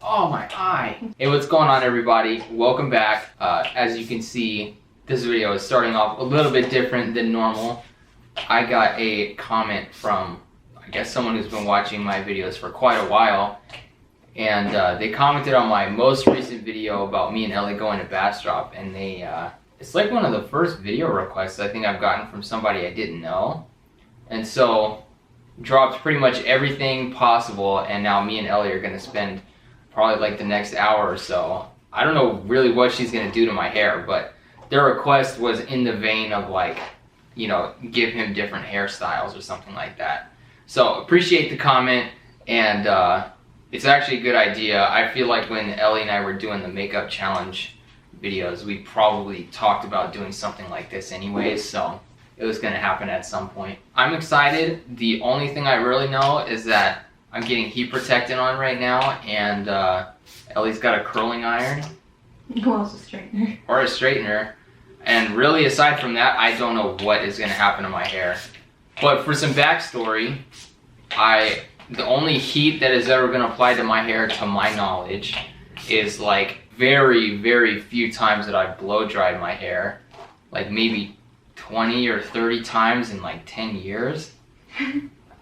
Oh, my eye. Hey, what's going on, everybody? Welcome back. As you can see, this video is starting off a little bit different than normal. I got a comment from, I guess, someone who's been watching my videos for quite a while. And they commented on my most recent video about me and Ellie going to Bastrop. And they, it's like one of the first video requests I think I've gotten from somebody I didn't know. And so, dropped pretty much everything possible. And now me and Ellie are going to spend probably like the next hour or so. I don't know really what she's gonna do to my hair, but their request was in the vein of like, you know, give him different hairstyles or something like that. So appreciate the comment, and it's actually a good idea. I feel like when Ellie and I were doing the makeup challenge videos, we probably talked about doing something like this anyways, so it was gonna happen at some point. I'm excited. The only thing I really know is that I'm getting heat protectant on right now, and Ellie's got a curling iron. Well, it's a straightener. Or a straightener. And really, aside from that, I don't know what is going to happen to my hair. But for some backstory, the only heat that has ever been applied to my hair, to my knowledge, is like very, very few times that I've blow dried my hair. Like maybe 20 or 30 times in like 10 years.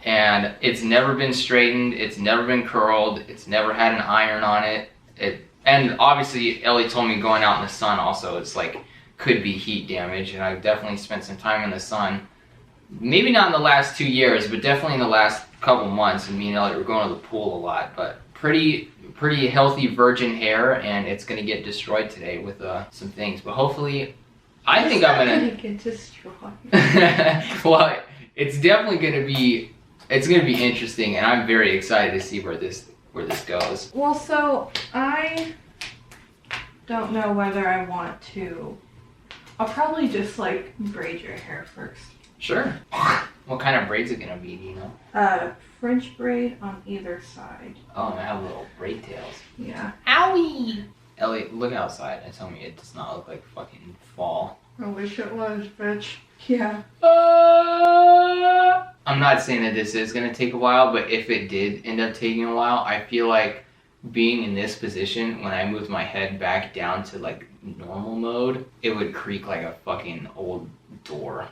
And it's never been straightened, it's never been curled, it's never had an iron on it. And obviously Ellie told me going out in the sun also, it's like, could be heat damage, and I've definitely spent some time in the sun. Maybe not in the last 2 years, but definitely in the last couple months, and me and Ellie were going to the pool a lot. But pretty healthy virgin hair, and it's gonna get destroyed today with some things. But hopefully, I think I'm gonna get destroyed. Well, it's definitely gonna be. It's going to be interesting, and I'm very excited to see where this goes. Well, so I don't know whether I want to. I'll probably just like braid your hair first. Sure. What kind of braid's it going to be, do you know? French braid on either side. Oh, and I have little braid tails. Yeah. Owie! Ellie, look outside and tell me it does not look like fucking fall. I wish it was, bitch. Yeah. I'm not saying that this is going to take a while, but if it did end up taking a while, I feel like being in this position, when I moved my head back down to like normal mode, it would creak like a fucking old door.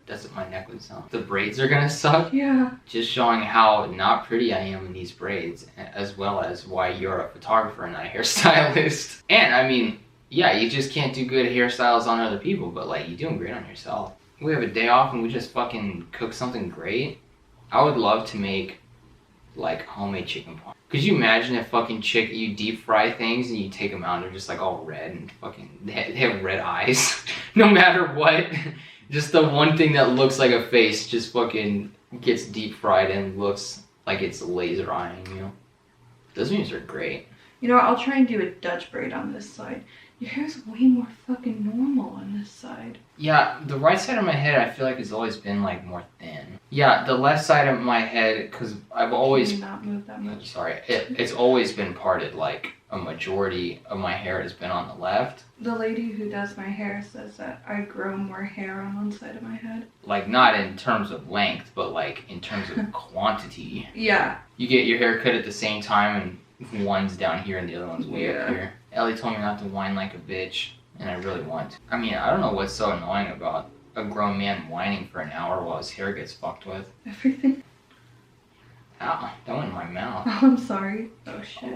That's what my neck would sound. The braids are going to suck. Yeah. Just showing how not pretty I am in these braids, as well as why you're a photographer and not a hairstylist. And I mean, yeah, you just can't do good hairstyles on other people, but like, you're doing great on yourself. We have a day off and we just fucking cook something great. I would love to make like homemade chicken parm. Could you imagine if fucking you deep fry things and you take them out and they're just like all red and fucking, they have red eyes. No matter what, just the one thing that looks like a face just fucking gets deep fried and looks like it's laser eyeing you. Those things are great. You know what, I'll try and do a Dutch braid on this side. Your hair's way more fucking normal on this side. Yeah, the right side of my head I feel like has always been like more thin. Yeah, the left side of my head, because I've always... Can you not move that much? Sorry, it's always been parted. Like a majority of my hair has been on the left. The lady who does my hair says that I grow more hair on one side of my head. Like not in terms of length, but like in terms of quantity. Yeah. You get your hair cut at the same time and one's down here and the other one's way up here. Ellie told me not to whine like a bitch, and I really want to. I mean, I don't know what's so annoying about a grown man whining for an hour while his hair gets fucked with. Everything. Ow, that went in my mouth. Oh, I'm sorry. Oh, shit.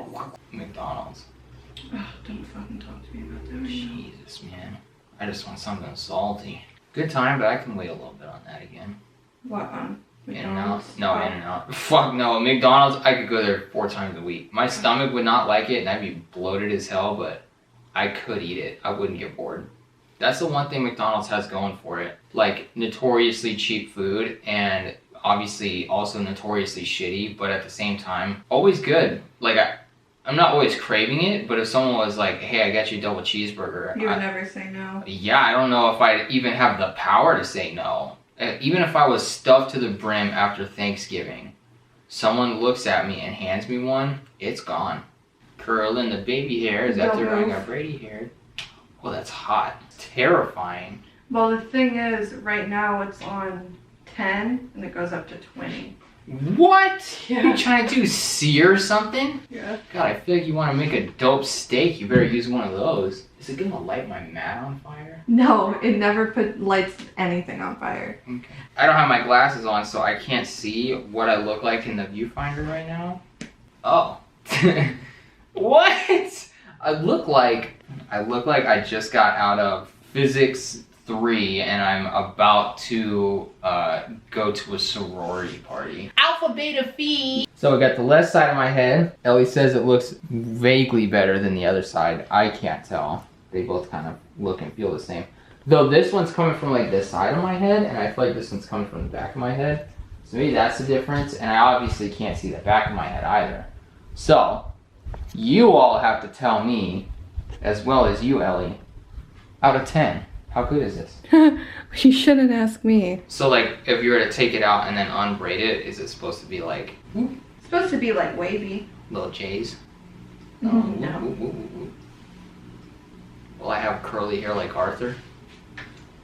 McDonald's. Oh, don't fucking talk to me about that. Jesus, man. I just want something salty. Good time, but I can wait a little bit on that again. What, In-N-Out? No, In-N-Out. Fuck no. McDonald's, I could go there 4 times a week. My stomach would not like it, and I'd be bloated as hell, but I could eat it. I wouldn't get bored. That's the one thing McDonald's has going for it. Like, notoriously cheap food, and obviously also notoriously shitty, but at the same time, always good. Like, I'm not always craving it, but if someone was like, hey, I got you a double cheeseburger. You would never say no. Yeah, I don't know if I'd even have the power to say no. Even if I was stuffed to the brim after Thanksgiving, someone looks at me and hands me one, it's gone. Curling the baby hairs after I got Brady hair. Oh, that's hot. Terrifying. Well, the thing is, right now it's on 10 and it goes up to 20. What? Yeah. You trying to do sear something? Yeah. God, I feel like you want to make a dope steak. You better use one of those. Is it gonna light my mat on fire? No, it never lights anything on fire. Okay. I don't have my glasses on, so I can't see what I look like in the viewfinder right now. Oh. What? I look like I just got out of physics 3 and I'm about to go to a sorority party. Alpha, beta, phi. So I got the left side of my head. Ellie says it looks vaguely better than the other side. I can't tell. They both kind of look and feel the same. Though this one's coming from like this side of my head, and I feel like this one's coming from the back of my head. So maybe that's the difference, and I obviously can't see the back of my head either. So, you all have to tell me, as well as you, Ellie, out of 10, how good is this? You shouldn't ask me. So like, if you were to take it out and then unbraid it, is it supposed to be like... It's supposed to be like wavy. Little J's? No. Will I have curly hair like Arthur?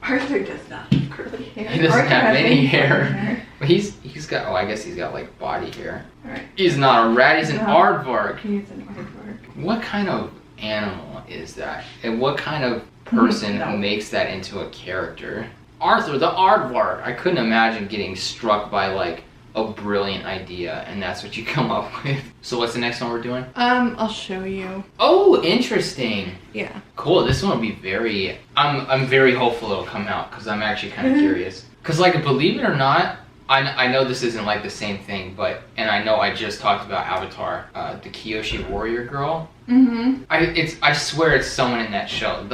Arthur does not have curly hair. He doesn't Arthur have has any hair. hair. He's got, oh, I guess he's got like body hair. Alright. He's not a rat, he's an aardvark. He's an aardvark. What kind of animal is that? And what kind of person No. makes that into a character? Arthur the aardvark. I couldn't imagine getting struck by like a brilliant idea and that's what you come up with. So what's the next one we're doing? I'll show you. Oh, interesting. Yeah. Cool, this one will be very, I'm very hopeful it'll come out because I'm actually kind of curious. Because like, believe it or not, I know this isn't like the same thing, but, and I know I just talked about Avatar, the Kyoshi warrior girl. Mm-hmm. I swear it's someone in that show.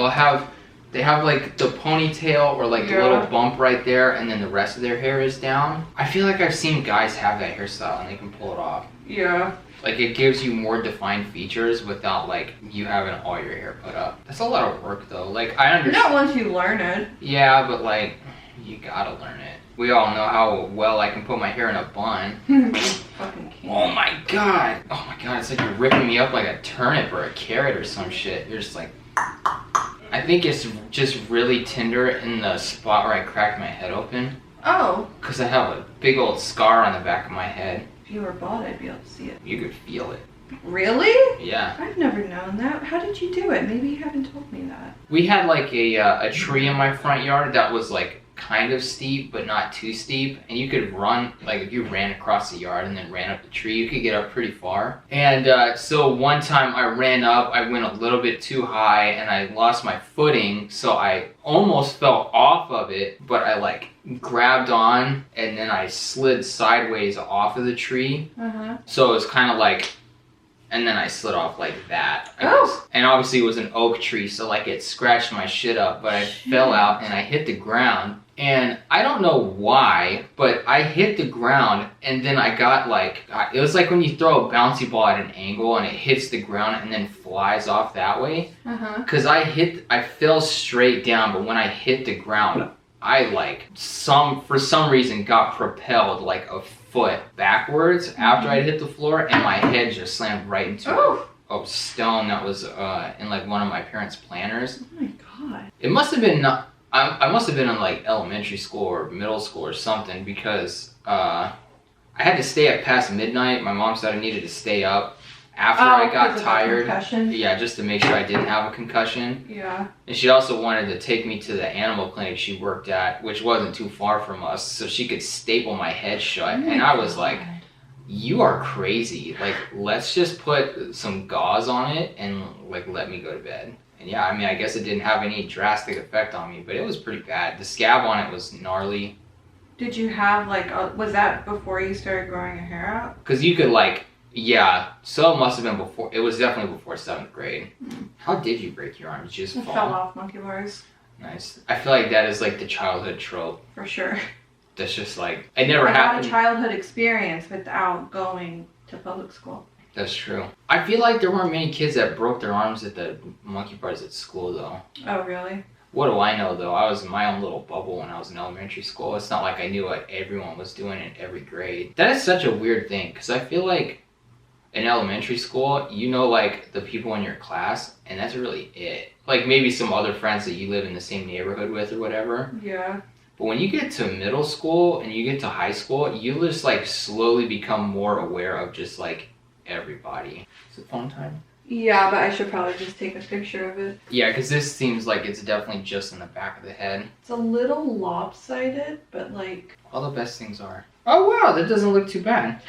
They have like the ponytail or like a little bump right there and then the rest of their hair is down. I feel like I've seen guys have that hairstyle and they can pull it off. Yeah. Like it gives you more defined features without like you having all your hair put up. That's a lot of work though. Like I understand. Not once you learn it. Yeah, but like you gotta learn it. We all know how well I can put my hair in a bun. Fucking can't. Oh my god. Oh my god, it's like you're ripping me up like a turnip or a carrot or some shit. You're just like... I think it's just really tender in the spot where I cracked my head open. Oh. Because I have a big old scar on the back of my head. If you were bald, I'd be able to see it. You could feel it. Really? Yeah. I've never known that. How did you do it? Maybe you haven't told me that. We had like a tree in my front yard that was like kind of steep but not too steep, and you could run, like if you ran across the yard and then ran up the tree, you could get up pretty far. And so one time I ran up, I went a little bit too high and I lost my footing, so I almost fell off of it, but I like grabbed on and then I slid sideways off of the tree. So it was kind of like, and then I slid off like that. Oh. And obviously it was an oak tree, so like it scratched my shit up, but I fell out and I hit the ground. And I don't know why, but I hit the ground and then I got like, it was like when you throw a bouncy ball at an angle and it hits the ground and then flies off that way. Cause I fell straight down, but when I hit the ground, I like for some reason got propelled like a foot backwards after I hit the floor and my head just slammed right into a stone that was in like one of my parents' planters. Oh my god. It must have been I must have been in like elementary school or middle school or something because I had to stay up past midnight. My mom said I needed to stay up after I got tired. Yeah, just to make sure I didn't have a concussion. Yeah. And she also wanted to take me to the animal clinic she worked at, which wasn't too far from us, so she could staple my head shut. And I was like, you are crazy. Like, let's just put some gauze on it and like let me go to bed. And yeah, I mean, I guess it didn't have any drastic effect on me, but it was pretty bad. The scab on it was gnarly. Did you have like, was that before you started growing your hair out? Because you could like, yeah, so it must have been before, it was definitely before 7th grade. How did you break your arm? Did you just fall? Fell off monkey bars. Nice. I feel like that is like the childhood trope. For sure. That's just like, it never happened. I got a childhood experience without going to public school. That's true. I feel like there weren't many kids that broke their arms at the monkey bars at school though. Oh really? What do I know though? I was in my own little bubble when I was in elementary school. It's not like I knew what everyone was doing in every grade. That is such a weird thing because I feel like in elementary school, you know like the people in your class and that's really it. Like maybe some other friends that you live in the same neighborhood with or whatever. Yeah. But when you get to middle school and you get to high school, you just like slowly become more aware of just like everybody. Is it phone time? Yeah, but I should probably just take a picture of it. Yeah, because this seems like it's definitely just in the back of the head. It's a little lopsided, but like... All the best things are. Oh wow, that doesn't look too bad.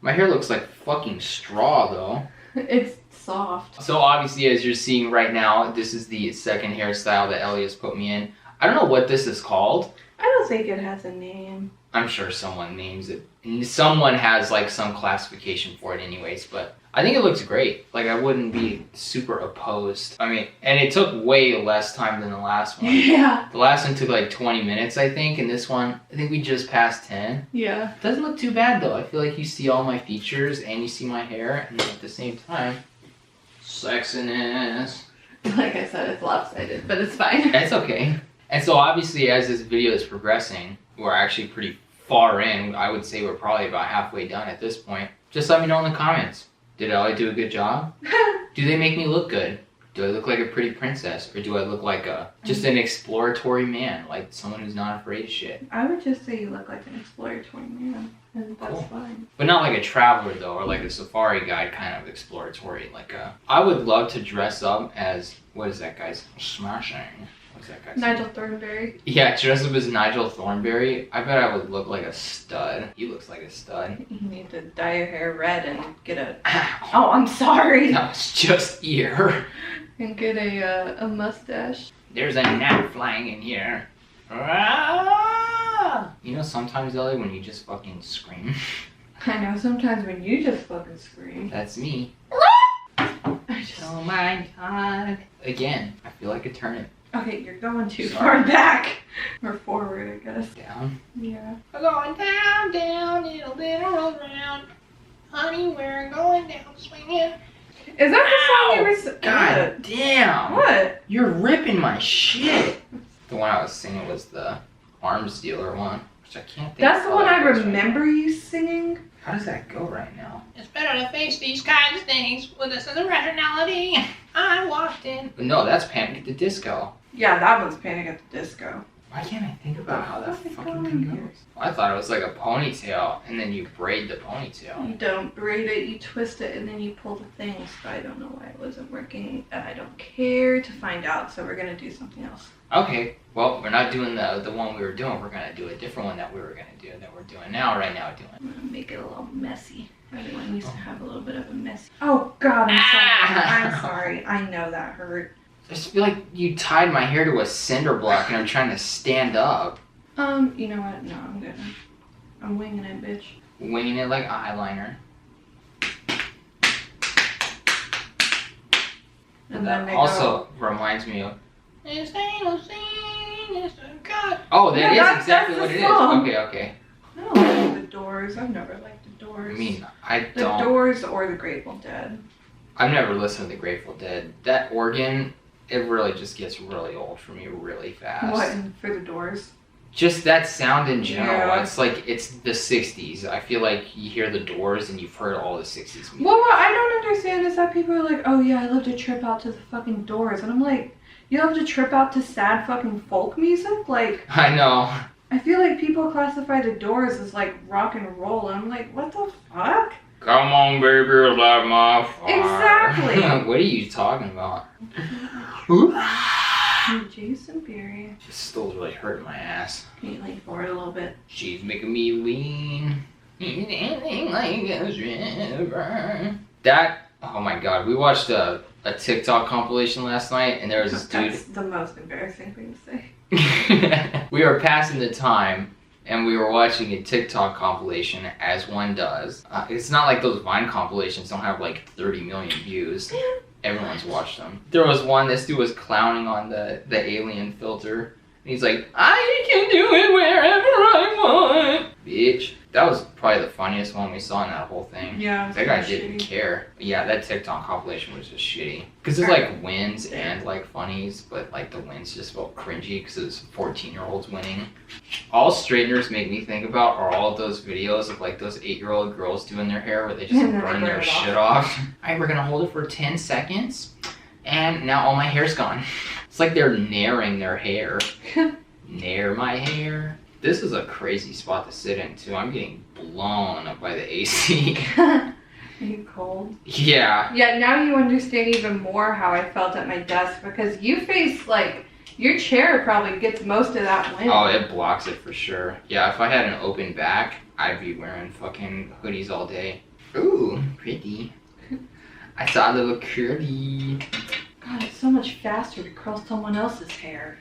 My hair looks like fucking straw though. It's soft. So obviously, as you're seeing right now, this is the second hairstyle that Ellie has put me in. I don't know what this is called. I don't think it has a name. I'm sure someone names it. Someone has like some classification for it anyways, but I think it looks great. Like I wouldn't be super opposed. I mean, and it took way less time than the last one. Yeah. The last one took like 20 minutes, I think, and this one, I think we just passed 10. Yeah. Doesn't look too bad though. I feel like you see all my features and you see my hair, and at the same time, sexiness. Like I said, it's lopsided, but it's fine. It's okay. And so obviously as this video is progressing, we're actually pretty far in. I would say we're probably about halfway done at this point. Just let me know in the comments. Did Ellie do a good job? Do they make me look good? Do I look like a pretty princess? Or do I look like just an exploratory man? Like someone who's not afraid of shit? I would just say you look like an exploratory man. And that's Cool. fine. But not like a traveler though, or like a safari guide kind of exploratory. Like I would love to dress up as, what is that guy's? Smashing. What's that guy's Nigel name? Thornberry. Yeah, dress up as Nigel Thornberry. I bet I would look like a stud. He looks like a stud. You need to dye your hair red and get a... Ow. Oh, I'm sorry. That was just ear. And get a mustache. There's a gnat flying in here. Ah! You know sometimes, Ellie, when you just fucking scream. I know sometimes when you just fucking scream. That's me. I just... Oh my god. Again, I feel like a turnip. Okay, you're going too Sorry. far back. Or forward, I guess. Down. Yeah. We're going down, down, it'll roll around. Honey, we're going down swinging. Is that the song you were... God damn. What? You're ripping my shit. The one I was singing was the Arms Dealer one, which I can't think That's of the one I how that goes right remember you singing. now. How does that go right now? It's better to face these kinds of things with a sense of rationality. I walked in. No, that's Panic at the Disco. Yeah, that was Panic at the Disco. Why can't I think about how that What is fucking going thing on here? goes? I thought it was like a ponytail, and then you braid the ponytail. You don't braid it, you twist it, and then you pull the things. But I don't know why it wasn't working, and I don't care to find out, so we're gonna do something else. Okay, well, we're not doing the one we were doing. We're gonna do a different one that we were gonna do, that we're doing now, right now doing. I'm gonna make it a little messy. Everyone needs to have a little bit of a messy. Oh God, I'm sorry. Ah! I'm sorry. I know that hurt. I just feel like you tied my hair to a cinder block, and I'm trying to stand up. You know what? No, I'm winging it, bitch. Winging it like eyeliner. And then That they also reminds me of... This ain't no scene, it's a god. Oh, that Yeah, is that's exactly the what it is. song. Okay. I don't like the Doors. I've never liked the Doors. I mean, I the don't... Doors or the Grateful Dead. I've never listened to the Grateful Dead. That organ, it really just gets really old for me really fast. What, and for the Doors? Just that sound in general. Yeah. It's like, it's the 60s. I feel like you hear the Doors and you've heard all the 60s music. Well, what I don't understand is that people are like, oh yeah, I love to trip out to the fucking Doors. And I'm like, you love to trip out to sad fucking folk music? Like, I know. I feel like people classify the Doors as like rock and roll. And I'm like, what the fuck? Come on, baby, light my fire. Exactly. What are you talking about? JasonBeery. Just still really hurting my ass. Can you lean forward a little bit? She's making me lean. Like a river. That, oh my god, we watched a TikTok compilation last night, and there was this dude. That's the most embarrassing thing to say. We were passing the time, and we were watching a TikTok compilation, as one does. It's not like those Vine compilations don't have like 30 million views. Everyone's watched them. There was one, this dude was clowning on the alien filter. And he's like, I can do it wherever I want. Bitch. That was probably the funniest one we saw in that whole thing. Yeah. That guy didn't care. But yeah, that TikTok compilation was just shitty. Because it's like wins and like funnies, but like the wins just felt cringy because it was 14-year-olds winning. All straighteners make me think about are all of those videos of like those 8-year-old girls doing their hair where they just And then burn they their burn it shit off. Alright, we're gonna hold it for 10 seconds and now all my hair's gone. It's like they're naring their hair. nair my hair. This is a crazy spot to sit in too. I'm getting blown up by the AC. Are you cold? Yeah. Yeah, now you understand even more how I felt at my desk because you face like your chair probably gets most of that wind. Oh, it blocks it for sure. Yeah, if I had an open back, I'd be wearing fucking hoodies all day. Ooh, pretty. I saw a little curly. God, it's so much faster to curl someone else's hair.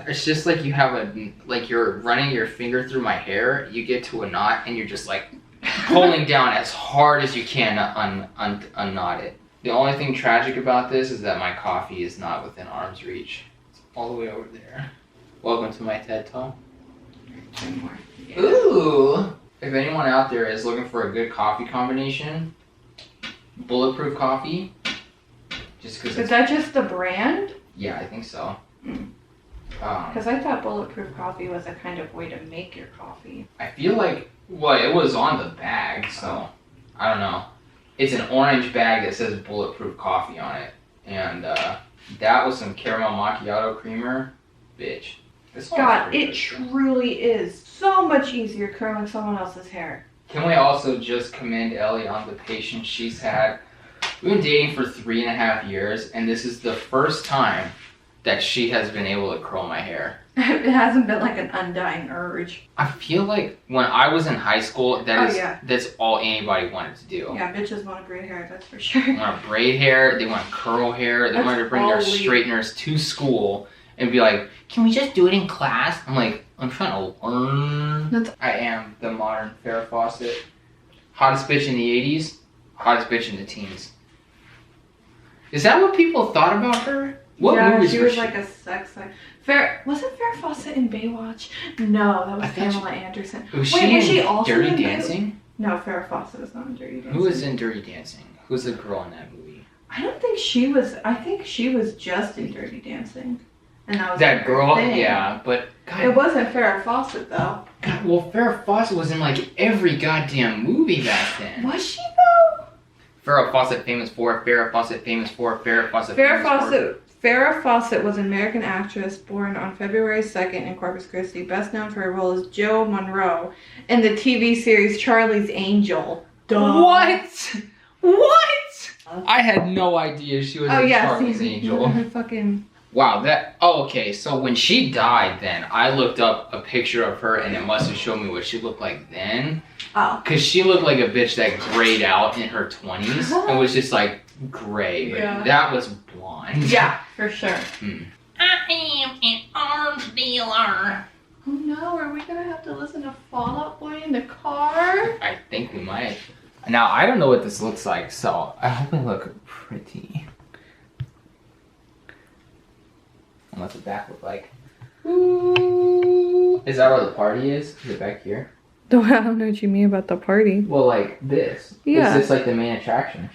It's just like you have like you're running your finger through my hair, you get to a knot and you're just like pulling down as hard as you can to unknot it. The only thing tragic about this is that my coffee is not within arm's reach. It's all the way over there. Welcome to my TED Talk. Yeah. Ooh! If anyone out there is looking for a good coffee combination, Bulletproof Coffee. Just because. Is that just the brand? Yeah, I think so. Because I thought Bulletproof Coffee was a kind of way to make your coffee. I feel like, well, it was on the bag, so I don't know. It's an orange bag that says Bulletproof Coffee on it. And that was some caramel macchiato creamer. Bitch. This one's God, pretty it good, though. truly is so much easier curling someone else's hair. Can we also just commend Ellie on the patience she's had? We've been dating for 3.5 years, and this is the first time that she has been able to curl my hair. It hasn't been like an undying urge. I feel like when I was in high school, that's all anybody wanted to do. Yeah, bitches want to braid hair, that's for sure. They want to braid hair, they want to curl hair, they wanted to bring their straighteners to school and be like, can we just do it in class? I'm like, I'm trying to learn. I am the modern Farrah Fawcett. Hottest bitch in the 80s, hottest bitch in the teens. Is that what people thought about her? What movies she was like a sex like wasn't Farrah Fawcett in Baywatch? No, that was Pamela Anderson. Was she also Dirty Dancing? No, Farrah Fawcett was not in Dirty Dancing. Who was in Dirty Dancing? Who's the girl in that movie? I don't think she was. I think she was just in Dirty Dancing, and that was that girl. Thing. Yeah, but God, it wasn't Farrah Fawcett though. God, well, Farrah Fawcett was in like every goddamn movie back then. Was she though? Farrah Fawcett famous for. Farrah Fawcett famous for. Farrah Fawcett. Farrah Fawcett was an American actress born on February 2nd in Corpus Christi, best known for her role as Jo Monroe in the TV series Charlie's Angel. Duh. What? I had no idea she was in Charlie's Angel. Her fucking... Wow, okay, so when she died then, I looked up a picture of her and it must have shown me what she looked like then. Oh. Because she looked like a bitch that grayed out in her 20s and was just like gray, but that was blonde. Yeah, for sure. I am an arms dealer. Oh no, are we gonna have to listen to Fall Out Boy in the car? I think we might. Now, I don't know what this looks like, so I hope I look pretty. And what's the back look like? Ooh. Is that where the party is? Is it back here? I don't know what you mean about the party. Well, like this. Yeah. Is this like the main attraction?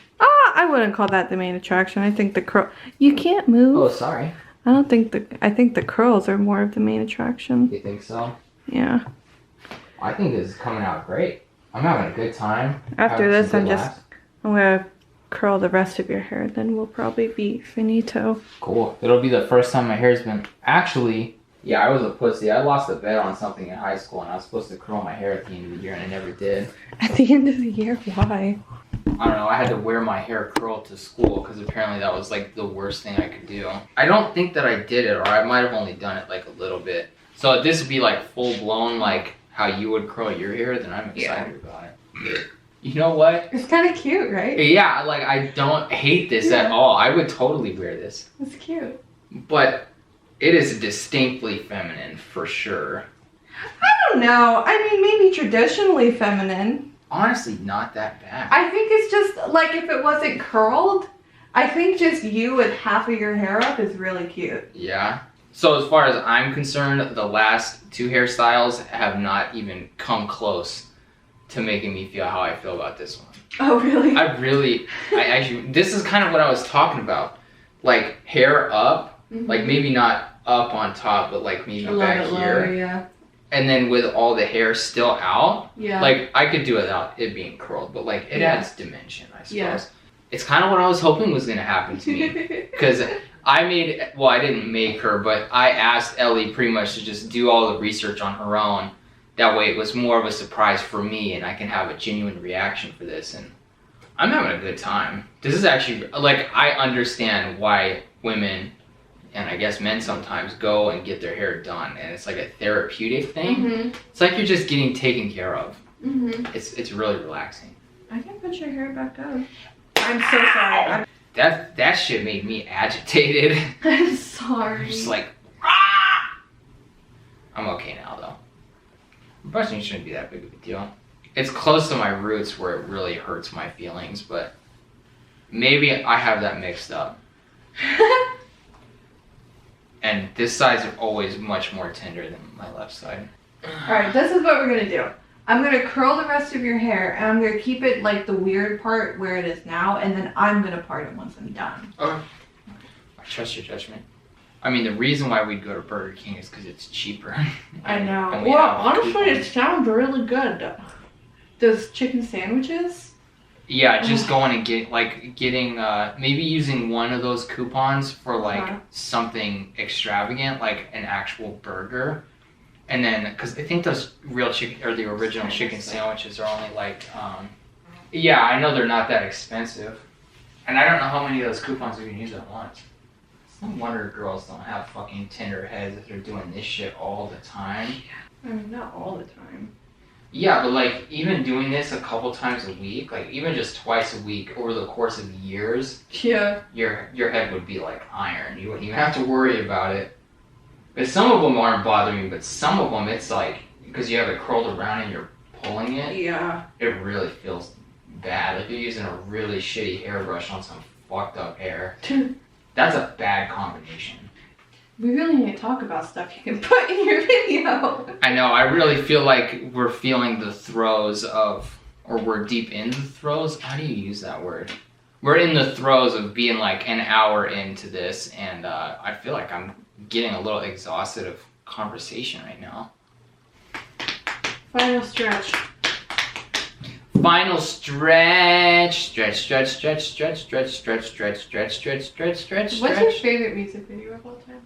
I wouldn't call that the main attraction. I think the curl... You can't move. Oh, sorry. I think the curls are more of the main attraction. You think so? Yeah. I think this is coming out great. I'm having a good time. After this, I'm gonna curl the rest of your hair. Then we'll probably be finito. Cool. It'll be the first time my hair's been... Actually, yeah, I was a pussy. I lost a bet on something in high school, and I was supposed to curl my hair at the end of the year, and I never did. At the end of the year? Why? I don't know, I had to wear my hair curled to school because apparently that was like the worst thing I could do. I don't think that I did it, or I might have only done it like a little bit. So if this would be like full blown, like how you would curl your hair, then I'm excited about it. You know what? It's kind of cute, right? Yeah, like I don't hate this at all. I would totally wear this. It's cute. But it is distinctly feminine for sure. I don't know. I mean, maybe traditionally feminine. Honestly, not that bad. I think it's just, like, if it wasn't curled, I think just you with half of your hair up is really cute. Yeah. So as far as I'm concerned, the last two hairstyles have not even come close to making me feel how I feel about this one. Oh, really? I actually, this is kind of what I was talking about. Like, hair up, like maybe not up on top, but like maybe back here. Lower, yeah. And then with all the hair still out, yeah. Like I could do it without it being curled, but like it adds dimension, I suppose. Yeah. It's kind of what I was hoping was going to happen to me. Because I didn't make her, but I asked Ellie pretty much to just do all the research on her own. That way it was more of a surprise for me and I can have a genuine reaction for this. And I'm having a good time. This is actually, like, I understand why women, and I guess men sometimes, go and get their hair done. And it's like a therapeutic thing. Mm-hmm. It's like you're just getting taken care of. Mm-hmm. It's really relaxing. I can put your hair back up. I'm so sorry. That shit made me agitated. I'm sorry. Just like, ah! I'm okay now though. Brushing shouldn't be that big of a deal. It's close to my roots where it really hurts my feelings, but maybe I have that mixed up. And this side's always much more tender than my left side. Alright, this is what we're gonna do. I'm gonna curl the rest of your hair and I'm gonna keep it like the weird part where it is now, and then I'm gonna part it once I'm done. Okay. I trust your judgment. I mean, the reason why we'd go to Burger King is because it's cheaper. I know. And Well, honestly, it sounds really good. Those chicken sandwiches? Yeah, just going and getting maybe using one of those coupons for like something extravagant, like an actual burger. And then, because I think those real chicken, or the original chicken sandwiches are only like, yeah, I know they're not that expensive. And I don't know how many of those coupons we can use at once. It's no wonder girls don't have fucking tender heads if they're doing this shit all the time. I mean, not all the time. Yeah, but like, even doing this a couple times a week, like even just twice a week over the course of years, Yeah. your head would be like iron. You wouldn't even have to worry about it. But some of them aren't bothering me, but some of them it's like, because you have it curled around and you're pulling it, Yeah. it really feels bad. Like you're using a really shitty hairbrush on some fucked up hair. That's a bad combination. We really need to talk about stuff you can put in your video. I know, I really feel like we're feeling the throes of, or we're deep in the throes. How do you use that word? We're in the throes of being like an hour into this, and I feel like I'm getting a little exhausted of conversation right now. Final stretch. Final stretch. Stretch, stretch, stretch, stretch, stretch, stretch, stretch, stretch, stretch, stretch, stretch. What's your favorite music video of all time?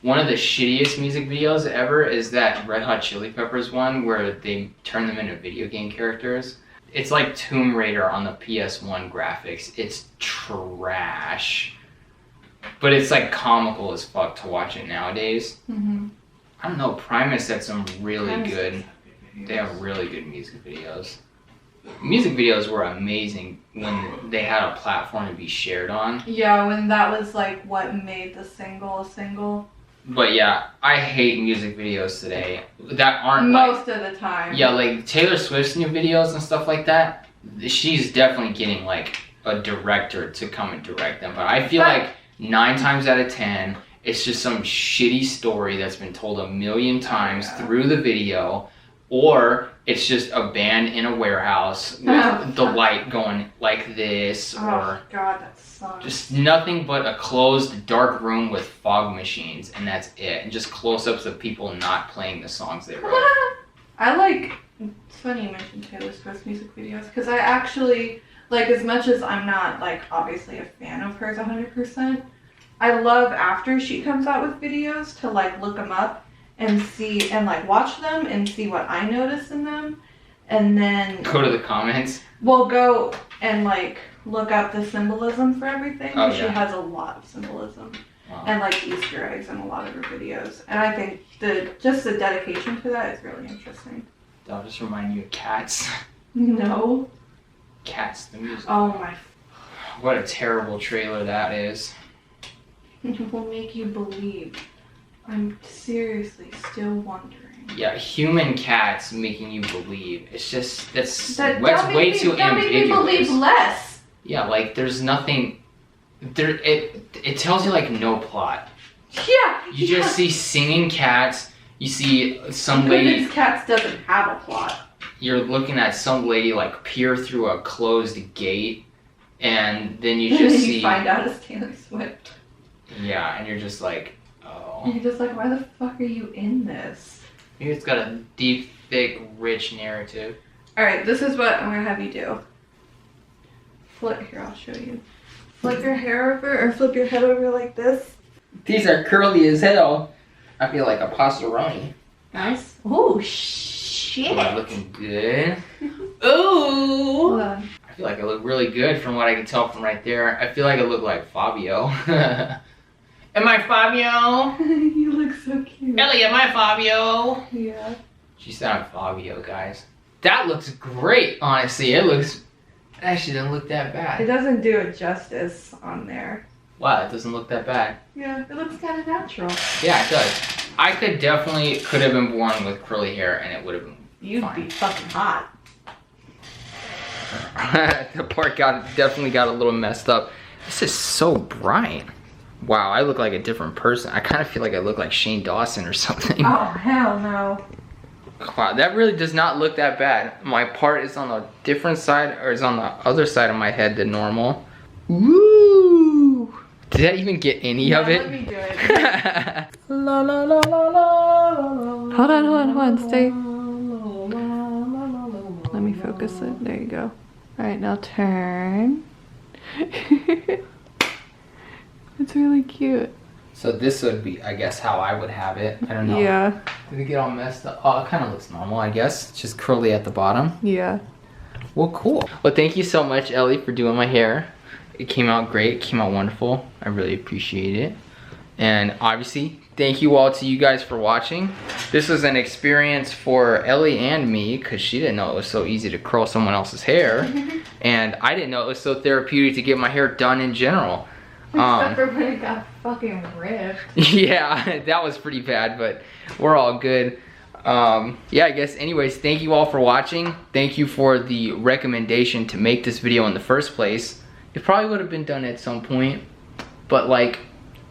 One of the shittiest music videos ever is that Red Hot Chili Peppers one where they turn them into video game characters. It's like Tomb Raider on the PS1 graphics. It's trash. But it's like comical as fuck to watch it nowadays. Mm-hmm. I don't know, Primus had some really good, they have really good music videos. Music videos were amazing when they had a platform to be shared on. Yeah, when that was like what made the single a single. But yeah, I hate music videos today that aren't most of the time. Yeah, like Taylor Swift's new videos and stuff like that. She's definitely getting like a director to come and direct them. But I feel like 9 times out of 10, it's just some shitty story that's been told a million times through the video, or it's just a band in a warehouse with the light going like this, or God, that sucks. just nothing but a closed dark room with fog machines, and that's it. And just close-ups of people not playing the songs they wrote. It's funny you mentioned Taylor Swift's music videos, because I actually, like, as much as I'm not, like, obviously a fan of hers 100%, I love after she comes out with videos to, like, look them up and see, and, like, watch them and see what I notice in them, and then Go to the comments. we'll go and, like, look up the symbolism for everything. Oh, She yeah. has a lot of symbolism. Wow. And like Easter eggs in a lot of her videos. And I think the dedication to that is really interesting. That'll just remind you of Cats. No. Cats, the music. Oh my. What a terrible trailer that is. It will make you believe. I'm seriously still wondering. Yeah, human cats making you believe. It's just, that's That way too that ambiguous. made me believe less. Yeah, like there's nothing, it tells you like no plot. Yeah. You just see singing cats, you see some lady, Goodness Cats doesn't have a plot. you're looking at some lady like peer through a closed gate, and then you And just then see, you find out it's Taylor Swift. yeah, and you're just like, oh. And you're just like, why the fuck are you in this? Maybe it's got a deep, thick, rich narrative. Alright, this is what I'm gonna have you do. Flip, here, I'll show you. flip your hair over or flip your head over like this. These are curly as hell. I feel like a passeroni. Nice. Oh, shit. Am I looking good? Hold Ooh. on. I feel like I look really good from what I can tell from right there. I feel like I look like Fabio. Am I Fabio? You look so cute. Ellie, am I Fabio? Yeah. She sounded Fabio, guys. That looks great, honestly. It actually doesn't look that It bad. doesn't do it justice on there. Wow, it doesn't look that bad. Yeah, it looks kind of natural. Yeah, it does. I could have been born with curly hair and it would have been You'd fine. be fucking hot. The part definitely got a little messed up. This is so bright. Wow, I look like a different person. I kind of feel like I look like Shane Dawson or something. Oh, hell no. Wow, that really does not look that bad. My part is on a different side, or is on the other side of my head than normal. Woo! Did that even get any of it? Let me do it. La, la, la, la, la, la, hold on, stay. Let me focus it. There you go. Alright, now turn. It's really cute. So this would be, I guess, how I would have it. I don't know. Yeah, Did it get all messed up? Oh, it kind of looks normal, I guess. It's just curly at the bottom. yeah. Well, cool. Well, thank you so much, Ellie, for doing my hair. It came out great. It came out wonderful. I really appreciate it. And obviously, thank you all to you guys for watching. This was an experience for Ellie and me because she didn't know it was so easy to curl someone else's hair. And I didn't know it was so therapeutic to get my hair done in general. Except for when it got fucking ripped. Yeah, that was pretty bad, but we're all good. Yeah, I guess anyways, thank you all for watching. Thank you for the recommendation to make this video in the first place. It probably would have been done at some point, but like,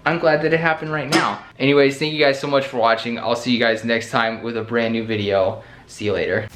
I'm glad that it happened right now. Anyways, thank you guys so much for watching. I'll see you guys next time with a brand new video. See you later.